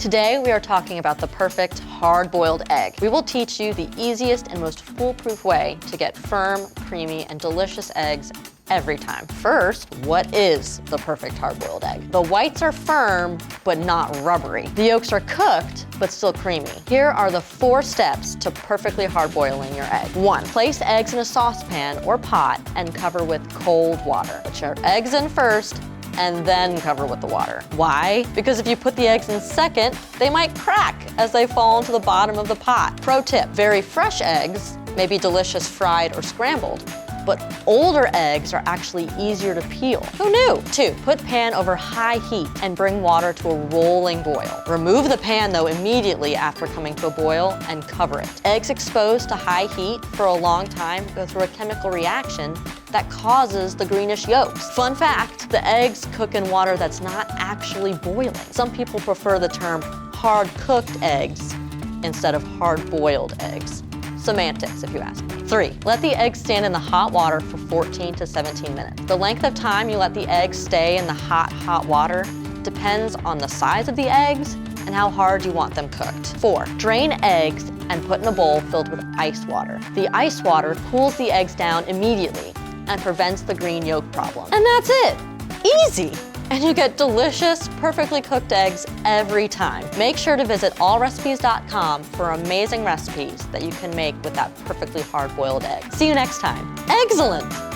Today we are talking about the perfect hard-boiled egg. We will teach you the easiest and most foolproof way to get firm, creamy, and delicious eggs every time. First, what is the perfect hard-boiled egg? The whites are firm, but not rubbery. The yolks are cooked, but still creamy. Here are the 4 steps to perfectly hard-boiling your egg. 1, place eggs in a saucepan or pot and cover with cold water. Put your eggs in first, and then cover with the water. Why? Because if you put the eggs in second, they might crack as they fall into the bottom of the pot. Pro tip, very fresh eggs may be delicious fried or scrambled, but older eggs are actually easier to peel. Who knew? 2, put pan over high heat and bring water to a rolling boil. Remove the pan though immediately after coming to a boil and cover it. Eggs exposed to high heat for a long time go through a chemical reaction that causes the greenish yolks. Fun fact, the eggs cook in water that's not actually boiling. Some people prefer the term hard-cooked eggs instead of hard-boiled eggs. Semantics, if you ask me. 3, let the eggs stand in the hot water for 14 to 17 minutes. The length of time you let the eggs stay in the hot water depends on the size of the eggs and how hard you want them cooked. 4, drain eggs and put in a bowl filled with ice water. The ice water cools the eggs down immediately and prevents the green yolk problem. And that's it, easy. And you get delicious, perfectly cooked eggs every time. Make sure to visit allrecipes.com for amazing recipes that you can make with that perfectly hard-boiled egg. See you next time. Excellent!